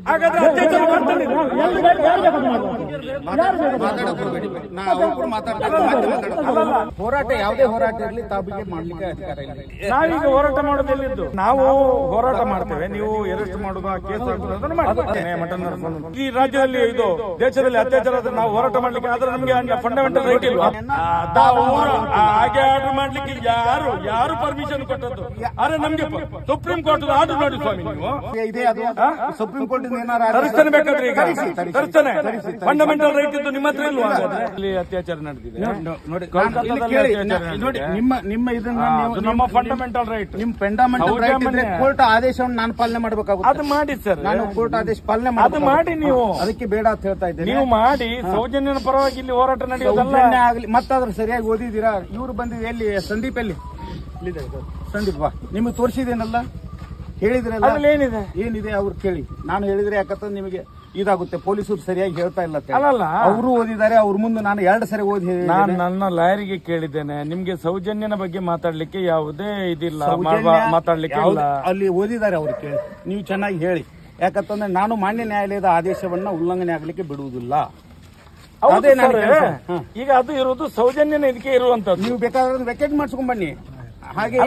ಹಾಗಾದ್ರೆ ಅತ್ಯಾಚಾರ ಮಾಡ್ತಾನೆ ಹೋರಾಟ ಯಾವುದೇ ಹೋರಾಟ ಇರಲಿ ತಾವಿಗೆ ಮಾಡ್ಲಿಕ್ಕೆ ಅಧಿಕಾರ ಇಲ್ಲ. ನಾವೀಗ ಹೋರಾಟ ಮಾಡೋದೆಲ್ಲಿದ್ದು ನಾವು ಹೋರಾಟ ಮಾಡ್ತೇವೆ, ನೀವು ಅರೆಸ್ಟ್ ಮಾಡುವ ಕೇಸ್ ಹಾಕುವುದನ್ನು ಮಾಡ್ತೇವೆ. ಈ ರಾಜ್ಯದಲ್ಲಿ ಇದು ದೇಶದಲ್ಲಿ ಅತ್ಯಾಚಾರ ಆದ್ರೆ ನಾವು ಹೋರಾಟ ಮಾಡ್ಲಿಕ್ಕೆ ಆದ್ರೆ ನಮ್ಗೆ ಫಂಡಮೆಂಟಲ್ ರೈಟ್ ಇಲ್ವಾ? ಹಾಗೆ ಆರ್ಡರ್ ಮಾಡ್ಲಿಕ್ಕೆ ಯಾರು ಪರ್ಮಿಷನ್ ಕೊಟ್ಟದ್ದು? ಆದ್ರೆ ನಮ್ಗೆ ಸುಪ್ರೀಂ ಕೋರ್ಟ್ ಆರ್ಡರ್ ನೋಡಿ ಸ್ವಾಮಿ, ನೀವು ಇದೇ ಅದು ಸುಪ್ರೀಂ ಕೋರ್ಟ್ ತರಿಸ್ತಾನೆ ಬೇಕಾದ್ರೆ ಈಗ ತರಿಸ್ತಾನೆ. ಫಂಡಮೆಂಟಲ್ ರೈಟ್ ಇದ್ದು ನಿಮ್ಮ ಹತ್ರ ಇಲ್ವಾ? ಇಲ್ಲಿ ಅತ್ಯಾಚಾರ ನಡೆದಿದೆ ನೋಡಿ, ನೋಡಿ ನಿಮ್ಮ ಇದನ್ನ ನಮ್ಮ ಫಂಡಮೆಂಟಲ್ ರೈಟ್, ನಿಮ್ ಫಂಡಮೆಂಟಲ್ ರೈಟ್ ಇದ್ರೆ ಕೋರ್ಟ್ ಆದೇಶವನ್ನು ನಾನು ಪಾಲನೆ ಮಾಡಬೇಕಾಗುತ್ತೆ. ಅದು ಮಾಡಿ ಸರ್, ನಾನು ಕೋರ್ಟ್ ಆದೇಶ ಪಾಲನೆ ಅದು ಮಾಡಿ. ನೀವು ಅದಕ್ಕೆ ಬೇಡ ಅಂತ ಹೇಳ್ತಾ ಇದ್ದೇನೆ. ನೀವು ಮಾಡಿ ಸೌಜನ್ಯನ ಪರವಾಗಿ ಇಲ್ಲಿ ಹೋರಾಟ ನಡೆಯೋದಲ್ಲ ಆಗ್ಲಿ. ಮತ್ತಾದ್ರೂ ಸರಿಯಾಗಿ ಓದಿದ್ದೀರಾ? ಇವ್ರು ಬಂದಿದೆ ಎಲ್ಲಿ? ಸಂದೀಪ್ ಎಲ್ಲಿ? ಸಂದೀಪ್ ಬಾ, ನಿಮಗೆ ತೋರಿಸಿದೇನಲ್ಲ, ಹೇಳಿದ್ರಲ್ಲ ಏನಿದೆ ಅವ್ರು ಕೇಳಿ. ನಾನು ಹೇಳಿದ್ರೆ ಯಾಕಂತಂದ್ರೆ ನಿಮಗೆ ಇದಾಗುತ್ತೆ. ಪೊಲೀಸರು ಸರಿಯಾಗಿ ಹೇಳ್ತಾ ಇಲ್ಲ ಅಲ್ಲಲ್ಲ, ಅವರು ಓದಿದ್ದಾರೆ. ಅವ್ರ ಮುಂದೆ ನಾನು 2 ಸರಿ ಓದಿ ನಾನು ನನ್ನ ಲಾಯರಿಗೆ ಕೇಳಿದ್ದೇನೆ, ನಿಮ್ಗೆ ಸೌಜನ್ಯನ ಬಗ್ಗೆ ಮಾತಾಡ್ಲಿಕ್ಕೆ ಯಾವುದೇ ಇದಿಲ್ಲ, ಮಾತಾಡ್ಲಿಕ್ಕೆ ಅಲ್ಲಿ ಓದಿದ್ದಾರೆ. ಅವ್ರು ಕೇಳಿ, ನೀವು ಚೆನ್ನಾಗಿ ಹೇಳಿ. ಯಾಕಂತಂದ್ರೆ ನಾನು ಮಾನ್ಯ ನ್ಯಾಯಾಲಯದ ಆದೇಶವನ್ನ ಉಲ್ಲಂಘನೆ ಆಗ್ಲಿಕ್ಕೆ ಬಿಡುವುದಿಲ್ಲ. ಈಗ ಅದು ಇರುವುದು ಸೌಜನ್ಯನ ಇದಕ್ಕೆ ಇರುವಂತದ್ದು. ನೀವು ಬೇಕಾದ್ರೆ ವೆಕೆಟ್ ಮಾಡಿಸ್ಕೊಂಡ್ ಬನ್ನಿ. ಹಾಗೆ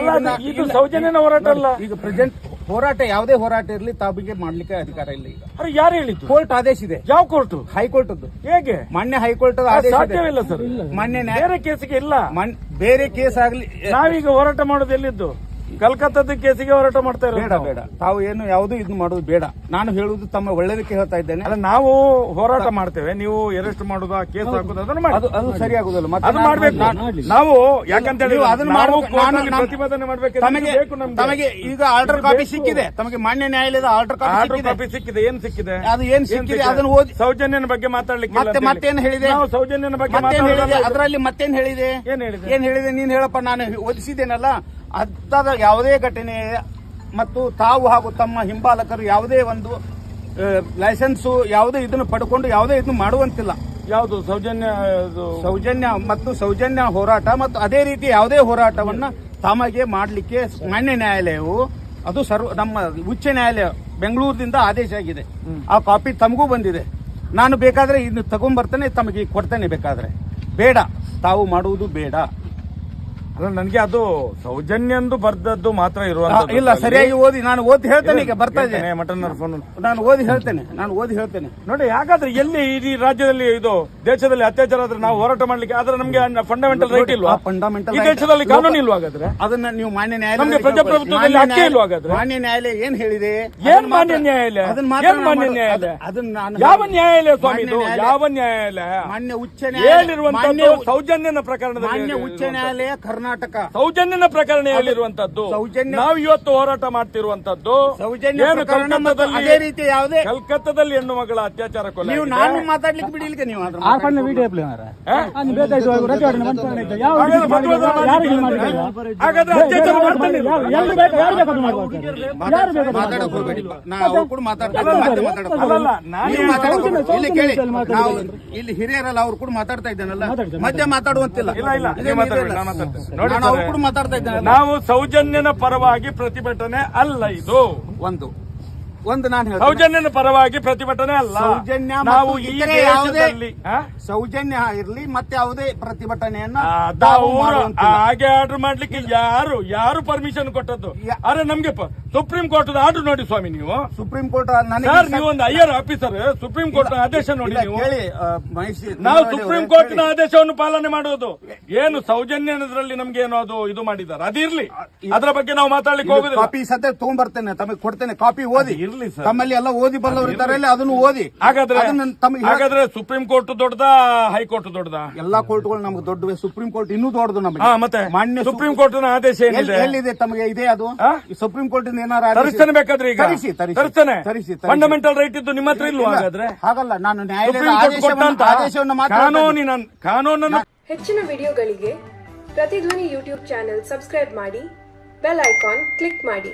ಇದು ಸೌಜನ್ಯನ ಹೋರಾಟ ಅಲ್ಲ. ಈಗ ಪ್ರೆಸೆಂಟ್ ಹೋರಾಟ ಯಾವುದೇ ಹೋರಾಟ ಇರಲಿ ತಾವಿಗೆ ಮಾಡ್ಲಿಕ್ಕೆ ಅಧಿಕಾರ ಇಲ್ಲ. ಈಗ ಯಾರು ಹೇಳಿದ್ದು? ಕೋರ್ಟ್ ಆದೇಶ ಇದೆ. ಯಾವ ಕೋರ್ಟ್? ಹೈಕೋರ್ಟ್. ಹೇಗೆ? ಮಾನ್ಯ ಹೈಕೋರ್ಟ್ ಆದೇಶ ಸಾಧ್ಯವಿಲ್ಲ ಸರ್. ಮಾನ್ಯ ಬೇರೆ ಕೇಸಿಗೆ ಇಲ್ಲ. ಬೇರೆ ಕೇಸ್ ಆಗ್ಲಿ. ನಾವೀಗ ಹೋರಾಟ ಮಾಡೋದು ಎಲ್ಲಿದ್ದು? ಕಲ್ಕತ್ತಾದ ಕೇಸಿಗೆ ಹೋರಾಟ ಮಾಡ್ತಾ ಇರೋದು. ಬೇಡ, ತಾವು ಏನು ಯಾವುದು ಇದು ಮಾಡೋದು ಬೇಡ. ನಾನು ಹೇಳುವುದು ತಮ್ಮ ಒಳ್ಳೇದಕ್ಕೆ ಹೇಳ್ತಾ ಇದ್ದೇನೆ. ಅಲ್ಲ, ನಾವು ಹೋರಾಟ ಮಾಡ್ತೇವೆ, ನೀವು ಅರೆಸ್ಟ್ ಮಾಡುದ ಕೇಸ್ ಹಾಕುದು ಅದು ಸರಿಯಾಗುದಿಲ್ಲ. ಅದು ಮಾಡ್ಬೇಕು ನಾವು. ಯಾಕಂತ ಹೇಳಿ ಪ್ರತಿಭಟನೆ ಮಾಡ್ಬೇಕು. ತಮಗೆ ಈಗ ಆರ್ಡರ್ ಕಾಪಿ ಸಿಕ್ಕಿದೆ. ತಮಗೆ ಮಾನ್ಯ ನ್ಯಾಯಾಲಯದ ಆರ್ಡರ್ ಕಾಪಿ ಸಿಕ್ಕಿದೆ. ಏನ್ ಸಿಕ್ಕಿದೆ? ಅದು ಏನ್ ಸಿಕ್ಕಿದೆ ಅದನ್ನು ಓದಿ. ಸೌಜನ್ಯನ ಬಗ್ಗೆ ಮಾತಾಡ್ಲಿಕ್ಕೆ ಮತ್ತೇನು ಹೇಳಿದೆ? ಸೌಜನ್ಯನ ಬಗ್ಗೆ ಅದರಲ್ಲಿ ಮತ್ತೇನ್ ಹೇಳಿದೆ? ಏನ್ ಹೇಳಿದೆ ನೀನ್ ಹೇಳಪ್ಪ. ನಾನು ಓದಿಸಿದ್ದೇನಲ್ಲ, ಅಂಥದ ಯಾವುದೇ ಘಟನೆ ಮತ್ತು ತಾವು ಹಾಗೂ ತಮ್ಮ ಹಿಂಬಾಲಕರು ಯಾವುದೇ ಒಂದು ಲೈಸೆನ್ಸು ಯಾವುದೇ ಇದನ್ನು ಪಡ್ಕೊಂಡು ಯಾವುದೇ ಇದನ್ನು ಮಾಡುವಂತಿಲ್ಲ. ಯಾವುದು ಸೌಜನ್ಯ ಹೋರಾಟ ಮತ್ತು ಅದೇ ರೀತಿ ಯಾವುದೇ ಹೋರಾಟವನ್ನ ತಮಗೆ ಮಾಡಲಿಕ್ಕೆ ಮಾನ್ಯ ನ್ಯಾಯಾಲಯವು ಅದು ನಮ್ಮ ಉಚ್ಚ ನ್ಯಾಯಾಲಯ ಬೆಂಗಳೂರಿನಿಂದ ಆದೇಶ ಆಗಿದೆ. ಆ ಕಾಪಿ ತಮಗೂ ಬಂದಿದೆ. ನಾನು ಬೇಕಾದ್ರೆ ಇನ್ನು ತಗೊಂಡ್ಬರ್ತೇನೆ, ತಮಗೆ ಕೊಡ್ತೇನೆ. ಬೇಕಾದ್ರೆ ಬೇಡ, ತಾವು ಮಾಡುವುದು ಬೇಡ. ನನಗೆ ಅದು ಸೌಜನ್ಯಂದು ಬರ್ದದ್ದು ಮಾತ್ರ ಇರುವಂತ ಇಲ್ಲ. ಸರಿಯಾಗಿ ಓದಿ. ನಾನು ಓದಿ ಹೇಳ್ತೇನೆ. ಈಗ ಬರ್ತಾ ಇದ್ದೇನೆ. ನಾನು ಓದಿ ಹೇಳ್ತೇನೆ. ನೋಡಿ, ಯಾಕಾದ್ರೆ ಎಲ್ಲಿ ಈ ರಾಜ್ಯದಲ್ಲಿ ಇದು ದೇಶದಲ್ಲಿ ಅತ್ಯಾಚಾರ ಆದ್ರೆ ನಾವು ಹೋರಾಟ ಮಾಡ್ಲಿಕ್ಕೆ ಆದ್ರೆ ನಮ್ಗೆ ಫಂಡಮೆಂಟಲ್ ರೈಟ್ ಇಲ್ವಾ? ಫಂಡಮೆಂಟಲ್ ಈ ದೇಶದಲ್ಲಿ ಕಾನೂನು ಇಲ್ವಾ? ಹಾಗಾದ್ರೆ ಅದನ್ನ ನೀವು ಮಾನ್ಯ ನ್ಯಾಯಾಲಯ, ನಮ್ಗೆ ಪ್ರಜಾಪ್ರಭುತ್ವದಲ್ಲಿ ಹಕ್ಕೇ ಇಲ್ವಾ? ಹಾಗಾದ್ರೆ ಮಾನ್ಯ ನ್ಯಾಯಾಲಯ ಏನ್ ಹೇಳಿದೆ? ಏನ್ ಮಾನ್ಯ ನ್ಯಾಯಾಲಯ? ಮಾನ್ಯ ನ್ಯಾಯಾಲಯ? ಯಾವ ನ್ಯಾಯಾಲಯ ಸ್ವಾಮಿ ಇದು? ಯಾವ ನ್ಯಾಯಾಲಯ? ಮಾನ್ಯ ಉಚ್ಚ ನ್ಯಾಯಾಲಯ. ಸೌಜನ್ಯನ ಪ್ರಕರಣದಲ್ಲಿ ಮಾನ್ಯ ಉಚ್ಚ ನ್ಯಾಯಾಲಯ ಕರ್ನಾಟಕ ಸೌಜನ್ಯನ ಪ್ರಕರಣ ಹೇಳಿರುವಂತದ್ದು. ನಾವು ಇವತ್ತು ಹೋರಾಟ ಮಾಡ್ತಿರುವಂತದ್ದು ಅದೇ ರೀತಿ ಯಾವುದೇ ಕಲ್ಕತ್ತಾದಲ್ಲಿ ಹೆಣ್ಣು ಮಗಳ ಅತ್ಯಾಚಾರ ಕೊಲೆ. ನೀವು ನಾನು ಮಾತಾಡ್ಲಿಕ್ಕೆ ಬಿಡಿಲಿಕ್ಕೆ ನೀವು ಹಾಗಾದ್ರೆ ಅತ್ಯಾಚಾರ ಮಾಡ್ತಾನೆ. ಇಲ್ಲಿ ಹಿರಿಯರಲ್ಲ, ಅವ್ರು ಕೂಡ ಮಾತಾಡ್ತಾ ಇದ್ದಾನಲ್ಲ, ಮಧ್ಯ ಮಾತಾಡುವಂತಿಲ್ಲ. ನಾವು ಸೌಜನ್ಯನ ಪರವಾಗಿ ಪ್ರತಿಭಟನೆ ಅಲ್ಲ. ಇದು ಒಂದು ನಾನು ಸೌಜನ್ಯನ ಪರವಾಗಿ ಪ್ರತಿಭಟನೆ ಅಲ್ಲ. ನಾವು ಈ ದೇಶದಲ್ಲಿ ಸೌಜನ್ಯ ಇರಲಿ ಮತ್ತೆ ಯಾವುದೇ ಪ್ರತಿಭಟನೆಯನ್ನ ಹಾಗೆ ಆರ್ಡರ್ ಮಾಡ್ಲಿಕ್ಕೆ ಯಾರು ಪರ್ಮಿಷನ್ ಕೊಟ್ಟದ್ದು? ಆದ್ರೆ ನಮ್ಗೆ ಸುಪ್ರೀಂ ಕೋರ್ಟ್ ಆರ್ಡರ್ ನೋಡಿ ಸ್ವಾಮಿ. ನೀವು ಸುಪ್ರೀಂ ಕೋರ್ಟ್ ನೀವು ಒಂದು ಹೈಯರ್ ಆಫೀಸರ್, ಸುಪ್ರೀಂ ಕೋರ್ಟ್ ಆದೇಶ ನೋಡಿ. ನಾವು ಸುಪ್ರೀಂ ಕೋರ್ಟ್ ನ ಆದೇಶವನ್ನು ಪಾಲನೆ ಮಾಡುವುದು. ಏನು ಸೌಜನ್ಯನದ್ರಲ್ಲಿ ನಮ್ಗೆ ಏನೋ ಅದು ಇದು ಮಾಡಿದ್ದಾರೆ, ಅದಿರ್ಲಿ. ಅದರ ಬಗ್ಗೆ ನಾವು ಮಾತಾಡ್ಲಿಕ್ಕೆ ಹೋಗುದಿಲ್ಲ. ಕಾಪಿ ಸದ್ಯ ತಗೊಂಡ್ಬರ್ತೇನೆ, ತಮಗೆ ಕೊಡ್ತೇನೆ. ಕಾಪಿ ಓದಿ. ತಮ್ಮಲ್ಲಿ ಎಲ್ಲ ಓದಿ ಬಲ್ಲವರು ಇದ್ದಾರೆ, ಅದನ್ನು ಓದಿ. ಹಾಗಾದ್ರೆ ಸುಪ್ರೀಂ ಕೋರ್ಟ್ ದೊಡ್ಡದಾ, ಹೈಕೋರ್ಟ್ ದೊಡ್ಡದಾ? ಎಲ್ಲಾ ಕೋರ್ಟ್ಗಳು ನಮ್ಗೆ ದೊಡ್ಡವೆ. ಸುಪ್ರೀಂ ಕೋರ್ಟ್ ಇನ್ನೂ ದೊಡ್ಡದು ನಮಗೆ. ಮತ್ತೆ ಮಾನ್ಯ ಸುಪ್ರೀಂ ಕೋರ್ಟ್ ನ ಆದೇಶ ಎಲ್ಲಿದೆ ತಮಗೆ? ಇದೆ ಅದು ಸುಪ್ರೀಂ ಕೋರ್ಟ್ ತರಿಸ್ತಾನೆ ಬೇಕಾದ್ರೆ ಈಗ ತರಿಸ್ತಾನೆ. ಫಂಡಮೆಂಟಲ್ ರೈಟ್ ಇದ್ದು ನಿಮ್ಮ ಹತ್ರ ಇಲ್ವಾ? ಹಾಗಾದ್ರೆ ಹಾಗಲ್ಲ. ನಾನು ನ್ಯಾಯಾಲಯದ ಆದೇಶವನ್ನು ಕಾನೂನನ್ನು. ಹೆಚ್ಚಿನ ವಿಡಿಯೋಗಳಿಗೆ ಪ್ರತಿಧ್ವನಿ ಯೂಟ್ಯೂಬ್ ಚಾನೆಲ್ ಸಬ್ಸ್ಕ್ರೈಬ್ ಮಾಡಿ, ಬೆಲ್ ಐಕಾನ್ ಕ್ಲಿಕ್ ಮಾಡಿ.